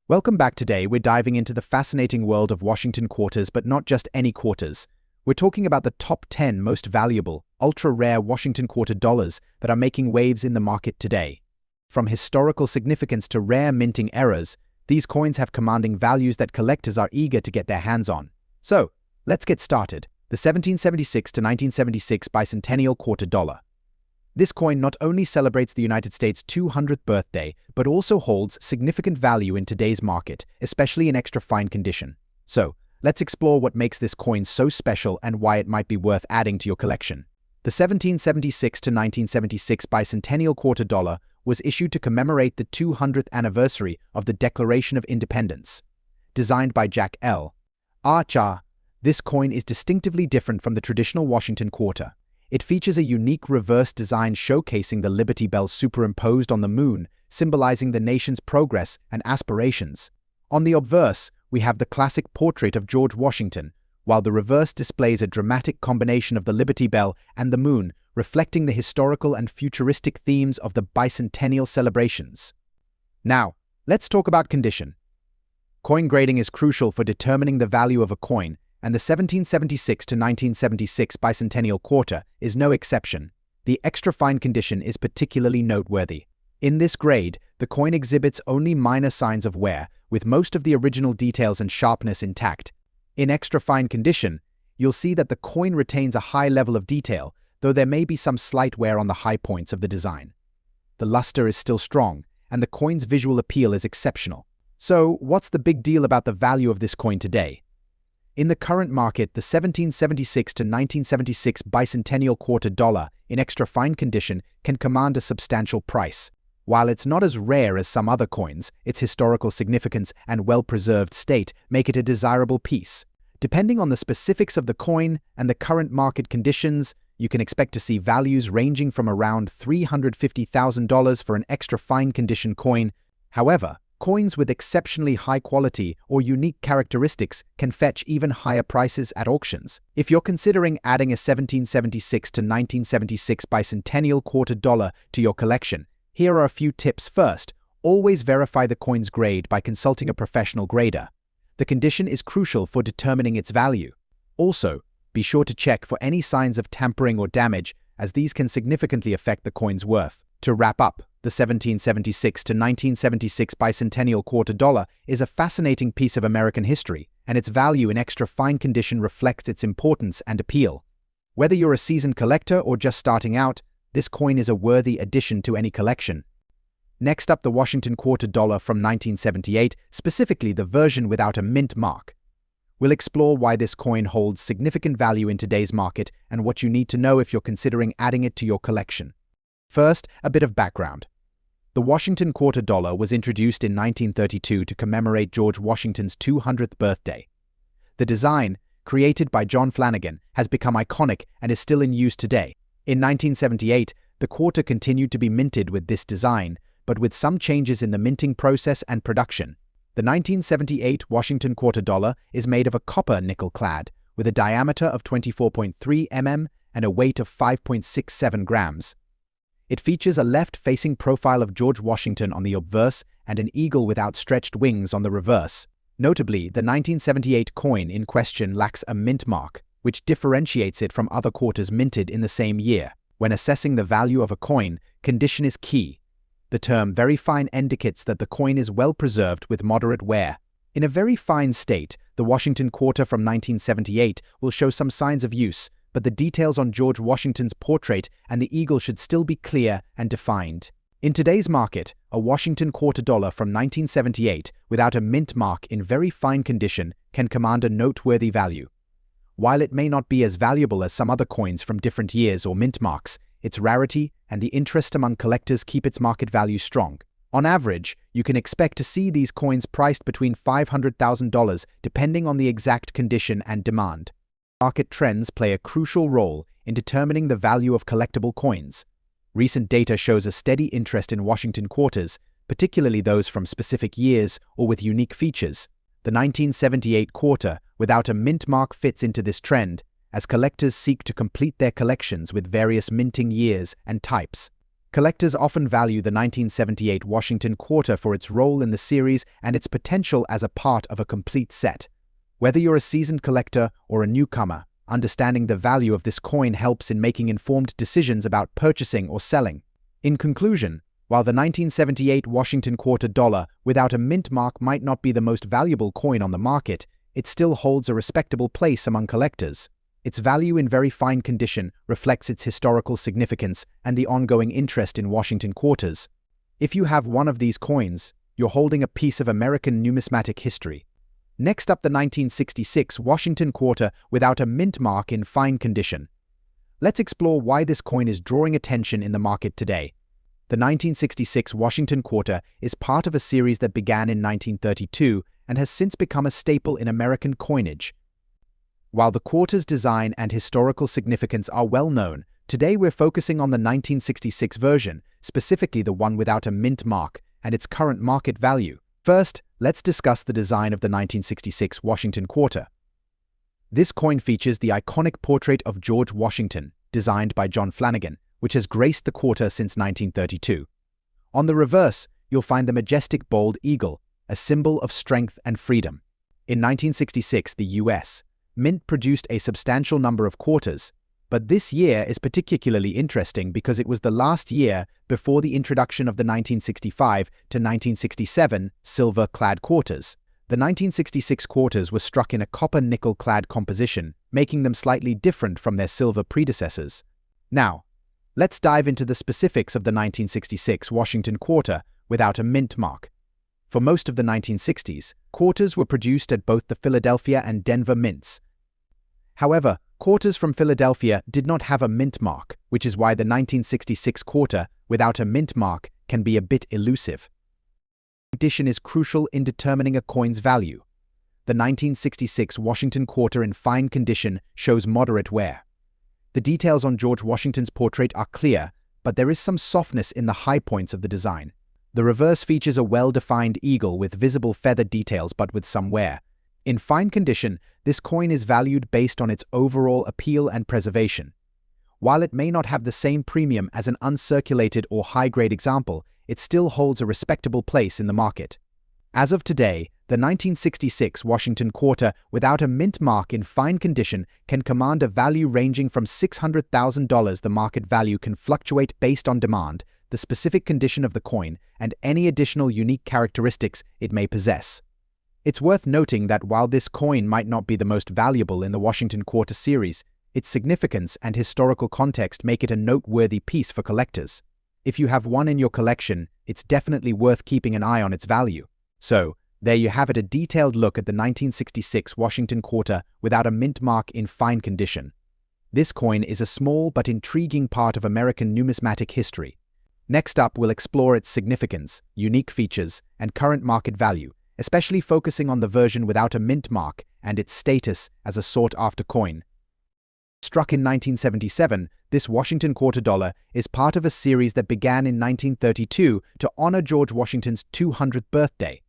Welcome back. Today, we're diving into the fascinating world of Washington quarters, but not just any quarters. We're talking about the top 10 most valuable, ultra-rare Washington quarter dollars that are making waves in the market today. From historical significance to rare minting errors, these coins have commanding values that collectors are eager to get their hands on. So, let's get started. The 1776 to 1976 bicentennial quarter dollar. This coin not only celebrates the United States' 200th birthday, but also holds significant value in today's market, especially in extra fine condition. So, let's explore what makes this coin so special and why it might be worth adding to your collection. The 1776 to 1976 bicentennial quarter dollar was issued to commemorate the 200th anniversary of the Declaration of Independence. Designed by Jack L. Archer, this coin is distinctively different from the traditional Washington quarter. It features a unique reverse design showcasing the Liberty Bell superimposed on the moon, symbolizing the nation's progress and aspirations. On the obverse, we have the classic portrait of George Washington, while the reverse displays a dramatic combination of the Liberty Bell and the moon, reflecting the historical and futuristic themes of the bicentennial celebrations. Now, let's talk about condition. Coin grading is crucial for determining the value of a coin, and the 1776 to 1976 bicentennial quarter is no exception. The extra fine condition is particularly noteworthy. In this grade, the coin exhibits only minor signs of wear, with most of the original details and sharpness intact. In extra fine condition, you'll see that the coin retains a high level of detail, though there may be some slight wear on the high points of the design. The luster is still strong, and the coin's visual appeal is exceptional. So, what's the big deal about the value of this coin today? In the current market, the 1776 to 1976 bicentennial quarter dollar in extra fine condition can command a substantial price. While it's not as rare as some other coins, its historical significance and well-preserved state make it a desirable piece. Depending on the specifics of the coin and the current market conditions, you can expect to see values ranging from around $350,000 for an extra fine condition coin. However, coins with exceptionally high quality or unique characteristics can fetch even higher prices at auctions. If you're considering adding a 1776 to 1976 bicentennial quarter dollar to your collection, here are a few tips. First, always verify the coin's grade by consulting a professional grader. The condition is crucial for determining its value. Also, be sure to check for any signs of tampering or damage, as these can significantly affect the coin's worth. To wrap up, the 1776 to 1976 bicentennial quarter dollar is a fascinating piece of American history, and its value in extra fine condition reflects its importance and appeal. Whether you're a seasoned collector or just starting out, this coin is a worthy addition to any collection. Next up, the Washington quarter dollar from 1978, specifically the version without a mint mark. We'll explore why this coin holds significant value in today's market and what you need to know if you're considering adding it to your collection. First, a bit of background. The Washington quarter dollar was introduced in 1932 to commemorate George Washington's 200th birthday. The design, created by John Flanagan, has become iconic and is still in use today. In 1978, the quarter continued to be minted with this design, but with some changes in the minting process and production. The 1978 Washington quarter dollar is made of a copper nickel clad, with a diameter of 24.3 mm and a weight of 5.67 grams. It features a left-facing profile of George Washington on the obverse and an eagle with outstretched wings on the reverse. Notably, the 1978 coin in question lacks a mint mark, which differentiates it from other quarters minted in the same year. When assessing the value of a coin, condition is key. The term very fine indicates that the coin is well preserved with moderate wear. In a very fine state, the Washington quarter from 1978 will show some signs of use, but the details on George Washington's portrait and the eagle should still be clear and defined. In today's market, a Washington quarter dollar from 1978 without a mint mark in very fine condition can command a noteworthy value. While it may not be as valuable as some other coins from different years or mint marks, its rarity and the interest among collectors keep its market value strong. On average, you can expect to see these coins priced between $500,000 depending on the exact condition and demand. Market trends play a crucial role in determining the value of collectible coins. Recent data shows a steady interest in Washington quarters, particularly those from specific years or with unique features. The 1978 quarter without a mint mark fits into this trend, as collectors seek to complete their collections with various minting years and types. Collectors often value the 1978 Washington quarter for its role in the series and its potential as a part of a complete set. Whether you're a seasoned collector or a newcomer, understanding the value of this coin helps in making informed decisions about purchasing or selling. In conclusion, while the 1978 Washington quarter dollar without a mint mark might not be the most valuable coin on the market, it still holds a respectable place among collectors. Its value in very fine condition reflects its historical significance and the ongoing interest in Washington quarters. If you have one of these coins, you're holding a piece of American numismatic history. Next up, the 1966 Washington quarter without a mint mark in fine condition. Let's explore why this coin is drawing attention in the market today. The 1966 Washington quarter is part of a series that began in 1932 and has since become a staple in American coinage. While the quarter's design and historical significance are well known, today we're focusing on the 1966 version, specifically the one without a mint mark, and its current market value. First, let's discuss the design of the 1966 Washington quarter. This coin features the iconic portrait of George Washington, designed by John Flanagan, which has graced the quarter since 1932. On the reverse, you'll find the majestic bald eagle, a symbol of strength and freedom. In 1966, the U.S. Mint produced a substantial number of quarters, but this year is particularly interesting because it was the last year before the introduction of the 1965 to 1967 silver-clad quarters. The 1966 quarters were struck in a copper-nickel-clad composition, making them slightly different from their silver predecessors. Now, let's dive into the specifics of the 1966 Washington quarter without a mint mark. For most of the 1960s, quarters were produced at both the Philadelphia and Denver mints. However, quarters from Philadelphia did not have a mint mark, which is why the 1966 quarter without a mint mark can be a bit elusive. Condition is crucial in determining a coin's value. The 1966 Washington quarter in fine condition shows moderate wear. The details on George Washington's portrait are clear, but there is some softness in the high points of the design. The reverse features a well-defined eagle with visible feather details but with some wear. In fine condition, this coin is valued based on its overall appeal and preservation. While it may not have the same premium as an uncirculated or high-grade example, it still holds a respectable place in the market. As of today, the 1966 Washington quarter without a mint mark in fine condition can command a value ranging from $600,000. The market value can fluctuate based on demand, the specific condition of the coin, and any additional unique characteristics it may possess. It's worth noting that while this coin might not be the most valuable in the Washington quarter series, its significance and historical context make it a noteworthy piece for collectors. If you have one in your collection, it's definitely worth keeping an eye on its value. So, there you have it, a detailed look at the 1966 Washington quarter without a mint mark in fine condition. This coin is a small but intriguing part of American numismatic history. Next up, we'll explore its significance, unique features, and current market value, especially focusing on the version without a mint mark and its status as a sought-after coin. Struck in 1977, this Washington quarter dollar is part of a series that began in 1932 to honor George Washington's 200th birthday.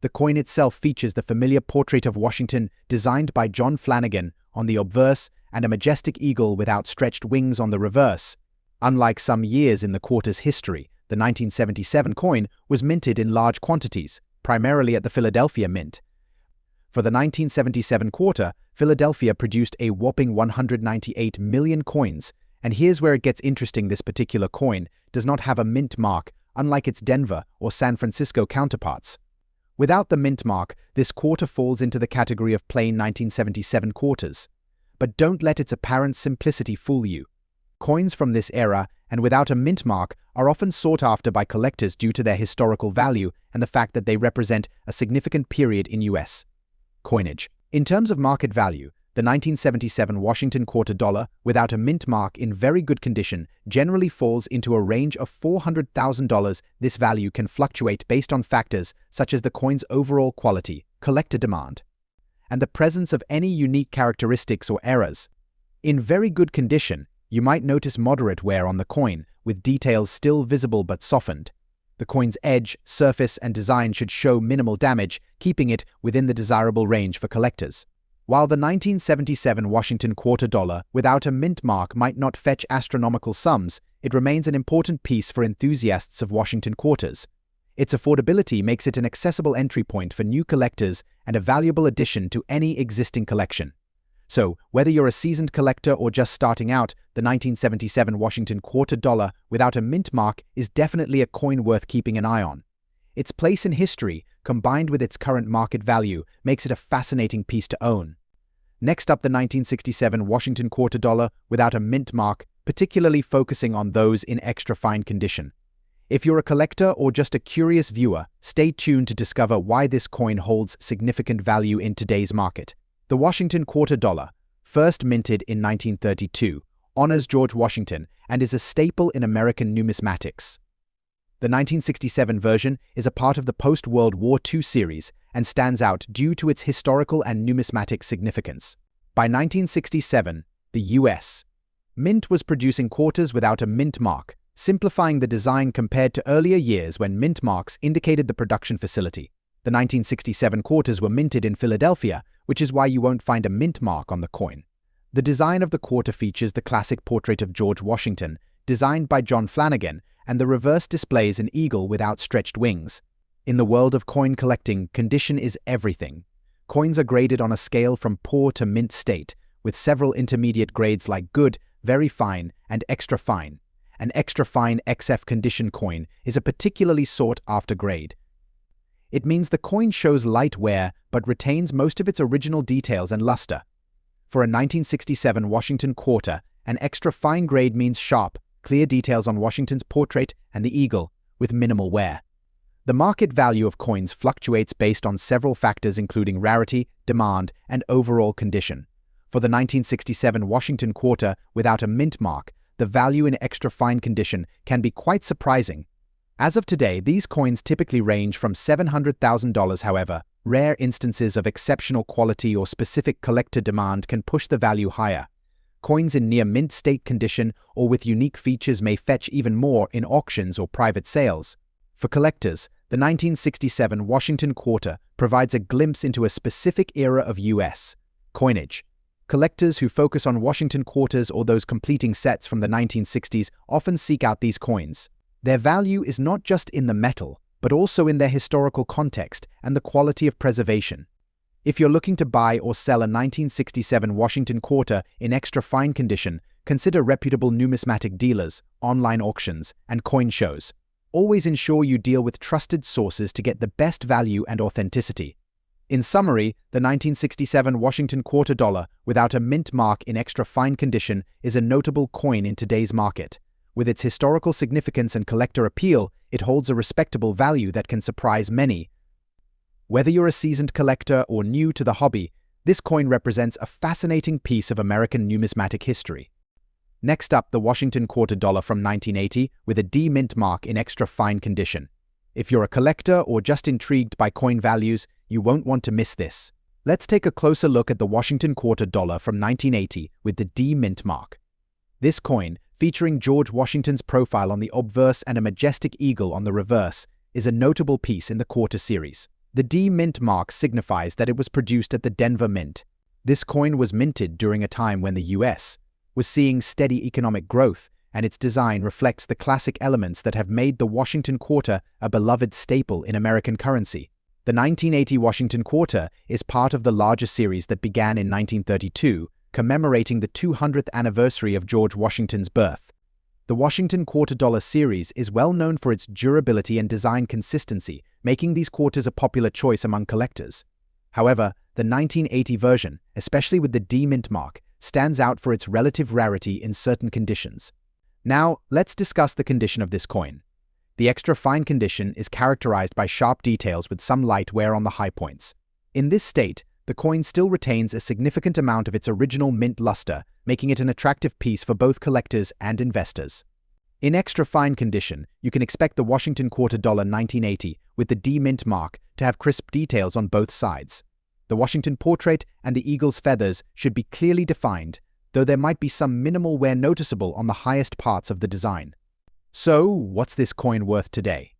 The coin itself features the familiar portrait of Washington designed by John Flanagan on the obverse and a majestic eagle with outstretched wings on the reverse. Unlike some years in the quarter's history, the 1977 coin was minted in large quantities, primarily at the Philadelphia Mint. For the 1977 quarter, Philadelphia produced a whopping 198 million coins, and here's where it gets interesting: this particular coin does not have a mint mark, unlike its Denver or San Francisco counterparts. Without the mint mark, this quarter falls into the category of plain 1977 quarters. But don't let its apparent simplicity fool you. Coins from this era and without a mint mark are often sought after by collectors due to their historical value and the fact that they represent a significant period in U.S. coinage. In terms of market value, the 1977 Washington quarter dollar without a mint mark in very good condition generally falls into a range of $400,000. This value can fluctuate based on factors such as the coin's overall quality, collector demand, and the presence of any unique characteristics or errors. In very good condition, you might notice moderate wear on the coin, with details still visible but softened. The coin's edge, surface, and design should show minimal damage, keeping it within the desirable range for collectors. While the 1977 Washington quarter dollar without a mint mark might not fetch astronomical sums, it remains an important piece for enthusiasts of Washington quarters. Its affordability makes it an accessible entry point for new collectors and a valuable addition to any existing collection. So, whether you're a seasoned collector or just starting out, the 1977 Washington quarter dollar without a mint mark is definitely a coin worth keeping an eye on. Its place in history, combined with its current market value, makes it a fascinating piece to own. Next up, the 1967 Washington quarter dollar without a mint mark, particularly focusing on those in extra fine condition. If you're a collector or just a curious viewer, stay tuned to discover why this coin holds significant value in today's market. The Washington quarter dollar, first minted in 1932, honors George Washington and is a staple in American numismatics. The 1967 version is a part of the post-World War II series and stands out due to its historical and numismatic significance. By 1967, the U.S. Mint was producing quarters without a mint mark, simplifying the design compared to earlier years when mint marks indicated the production facility. The 1967 quarters were minted in Philadelphia, which is why you won't find a mint mark on the coin. The design of the quarter features the classic portrait of George Washington, designed by John Flanagan, and the reverse displays an eagle with outstretched wings. In the world of coin collecting, condition is everything. Coins are graded on a scale from poor to mint state, with several intermediate grades like good, very fine, and extra fine. An extra fine XF condition coin is a particularly sought-after grade. It means the coin shows light wear but retains most of its original details and luster. For a 1967 Washington quarter, an extra fine grade means sharp, clear details on Washington's portrait and the eagle, with minimal wear. The market value of coins fluctuates based on several factors including rarity, demand, and overall condition. For the 1967 Washington quarter without a mint mark, the value in extra fine condition can be quite surprising. As of today, these coins typically range from $700,000. However, rare instances of exceptional quality or specific collector demand can push the value higher. Coins in near mint state condition or with unique features may fetch even more in auctions or private sales. For collectors, the 1967 Washington quarter provides a glimpse into a specific era of U.S. coinage. Collectors who focus on Washington quarters or those completing sets from the 1960s often seek out these coins. Their value is not just in the metal, but also in their historical context and the quality of preservation. If you're looking to buy or sell a 1967 Washington quarter in extra fine condition, consider reputable numismatic dealers, online auctions, and coin shows. Always ensure you deal with trusted sources to get the best value and authenticity. In summary, the 1967 Washington quarter dollar without a mint mark in extra fine condition is a notable coin in today's market. With its historical significance and collector appeal, it holds a respectable value that can surprise many. Whether you're a seasoned collector or new to the hobby, this coin represents a fascinating piece of American numismatic history. Next up, the Washington quarter dollar from 1980 with a D mint mark in extra fine condition. If you're a collector or just intrigued by coin values, you won't want to miss this. Let's take a closer look at the Washington quarter dollar from 1980 with the D mint mark. This coin, featuring George Washington's profile on the obverse and a majestic eagle on the reverse, is a notable piece in the quarter series. The D mint mark signifies that it was produced at the Denver Mint. This coin was minted during a time when the U.S. was seeing steady economic growth, and its design reflects the classic elements that have made the Washington quarter a beloved staple in American currency. The 1980 Washington quarter is part of the larger series that began in 1932, commemorating the 200th anniversary of George Washington's birth. The Washington quarter dollar series is well known for its durability and design consistency, making these quarters a popular choice among collectors. However, the 1980 version, especially with the D mint mark, stands out for its relative rarity in certain conditions. Now, let's discuss the condition of this coin. The extra fine condition is characterized by sharp details with some light wear on the high points. In this state, the coin still retains a significant amount of its original mint luster, making it an attractive piece for both collectors and investors. In extra fine condition, you can expect the Washington quarter dollar 1980 with the D mint mark to have crisp details on both sides. The Washington portrait and the eagle's feathers should be clearly defined, though there might be some minimal wear noticeable on the highest parts of the design. So, what's this coin worth today?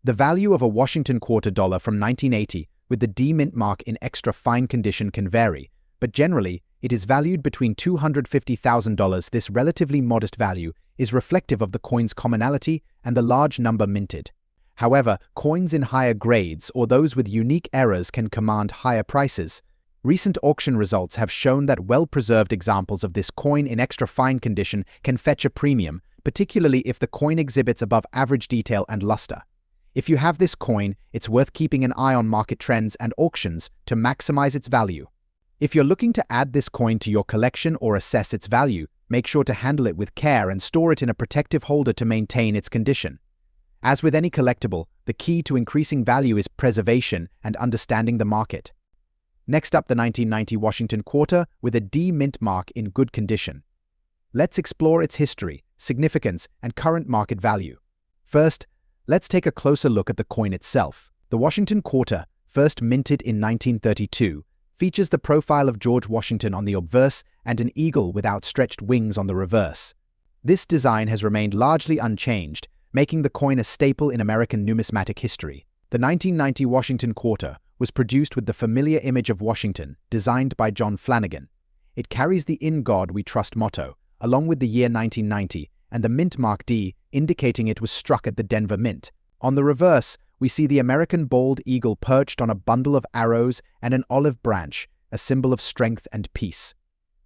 The value of a Washington quarter dollar from 1980 with the D mint mark in extra fine condition can vary, but generally, it is valued between $250,000. This relatively modest value is reflective of the coin's commonality and the large number minted. However, coins in higher grades or those with unique errors can command higher prices. Recent auction results have shown that well-preserved examples of this coin in extra fine condition can fetch a premium, particularly if the coin exhibits above-average detail and luster. If you have this coin, it's worth keeping an eye on market trends and auctions to maximize its value. If you're looking to add this coin to your collection or assess its value, make sure to handle it with care and store it in a protective holder to maintain its condition. As with any collectible, the key to increasing value is preservation and understanding the market. Next up, the 1990 Washington Quarter with a D mint mark in good condition. Let's explore its history, significance, and current market value. First, let's take a closer look at the coin itself. The Washington Quarter, first minted in 1932, features the profile of George Washington on the obverse and an eagle with outstretched wings on the reverse. This design has remained largely unchanged, making the coin a staple in American numismatic history. The 1990 Washington Quarter was produced with the familiar image of Washington, designed by John Flanagan. It carries the "In God We Trust" motto, along with the year 1990 and the mint mark D, indicating it was struck at the Denver Mint. On the reverse, we see the American bald eagle perched on a bundle of arrows and an olive branch, a symbol of strength and peace.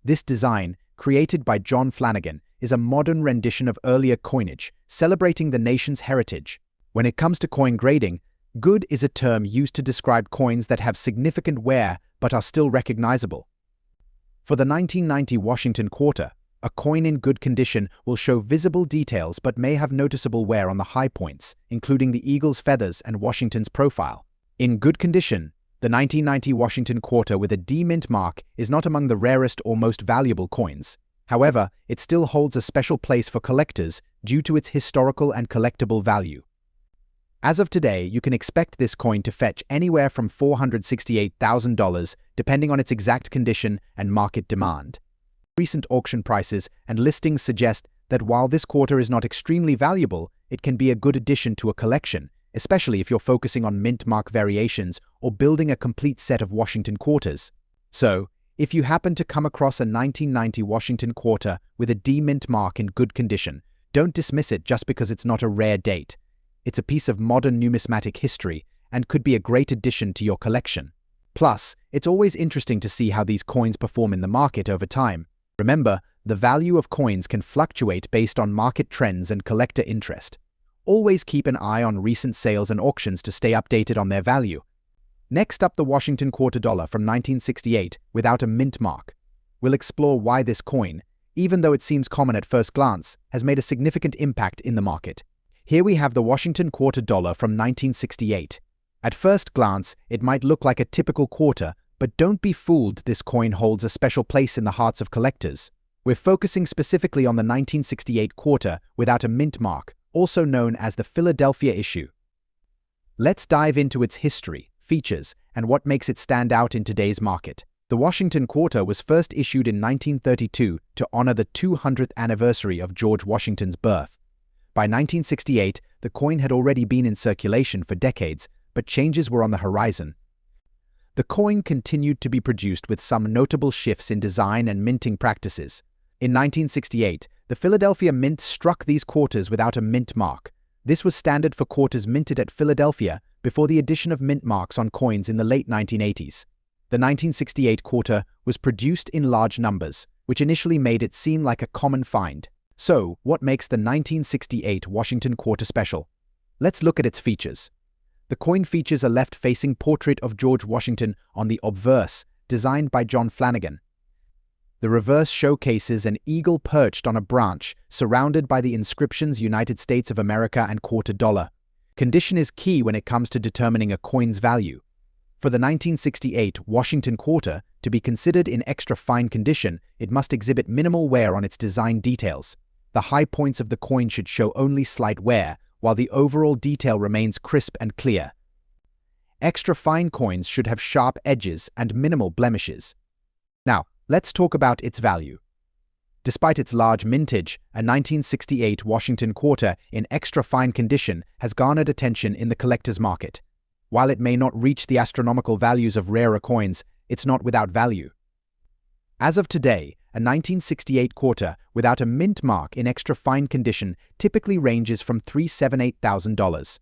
This design, created by John Flanagan, is a modern rendition of earlier coinage, celebrating the nation's heritage. When it comes to coin grading, good is a term used to describe coins that have significant wear but are still recognizable. For the 1990 Washington Quarter, a coin in good condition will show visible details but may have noticeable wear on the high points, including the eagle's feathers and Washington's profile. In good condition, the 1990 Washington Quarter with a D mint mark is not among the rarest or most valuable coins. However, it still holds a special place for collectors due to its historical and collectible value. As of today, you can expect this coin to fetch anywhere from $468,000, depending on its exact condition and market demand. Recent auction prices and listings suggest that while this quarter is not extremely valuable, it can be a good addition to a collection, especially if you're focusing on mint mark variations or building a complete set of Washington Quarters. So, if you happen to come across a 1990 Washington Quarter with a D mint mark in good condition, don't dismiss it just because it's not a rare date. It's a piece of modern numismatic history and could be a great addition to your collection. Plus, it's always interesting to see how these coins perform in the market over time. Remember, the value of coins can fluctuate based on market trends and collector interest. Always keep an eye on recent sales and auctions to stay updated on their value. Next up, the Washington Quarter Dollar from 1968 without a mint mark. We'll explore why this coin, even though it seems common at first glance, has made a significant impact in the market. Here we have the Washington Quarter Dollar from 1968. At first glance, it might look like a typical quarter, but don't be fooled, this coin holds a special place in the hearts of collectors. We're focusing specifically on the 1968 quarter without a mint mark, also known as the Philadelphia issue. Let's dive into its history, features, and what makes it stand out in today's market. The Washington Quarter was first issued in 1932 to honor the 200th anniversary of George Washington's birth. By 1968, the coin had already been in circulation for decades, but changes were on the horizon. The coin continued to be produced with some notable shifts in design and minting practices. In 1968, the Philadelphia Mint struck these quarters without a mint mark. This was standard for quarters minted at Philadelphia before the addition of mint marks on coins in the late 1980s. The 1968 quarter was produced in large numbers, which initially made it seem like a common find. So, what makes the 1968 Washington Quarter special? Let's look at its features. The coin features a left-facing portrait of George Washington on the obverse, designed by John Flanagan. The reverse showcases an eagle perched on a branch, surrounded by the inscriptions United States of America and quarter dollar. Condition is key when it comes to determining a coin's value. For the 1968 Washington Quarter to be considered in extra fine condition, it must exhibit minimal wear on its design details. The high points of the coin should show only slight wear, while the overall detail remains crisp and clear. Extra fine coins should have sharp edges and minimal blemishes. Now, let's talk about its value. Despite its large mintage, a 1968 Washington Quarter in extra fine condition has garnered attention in the collector's market. While it may not reach the astronomical values of rarer coins, it's not without value. As of today, a 1968 quarter without a mint mark in extra fine condition typically ranges from $378,000.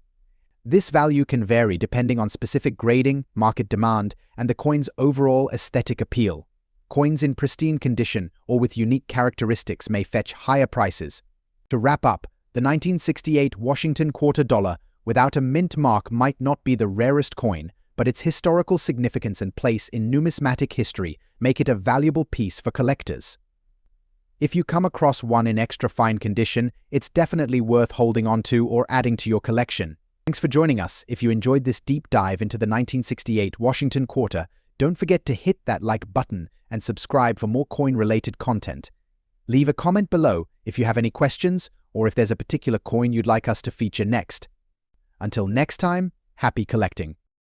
This value can vary depending on specific grading, market demand, and the coin's overall aesthetic appeal. Coins in pristine condition or with unique characteristics may fetch higher prices. To wrap up, the 1968 Washington quarter dollar without a mint mark might not be the rarest coin, but its historical significance and place in numismatic history make it a valuable piece for collectors. If you come across one in extra fine condition, it's definitely worth holding onto or adding to your collection. Thanks for joining us. If you enjoyed this deep dive into the 1968 Washington quarter, don't forget to hit that like button and subscribe for more coin-related content. Leave a comment below if you have any questions or if there's a particular coin you'd like us to feature next. Until next time, happy collecting.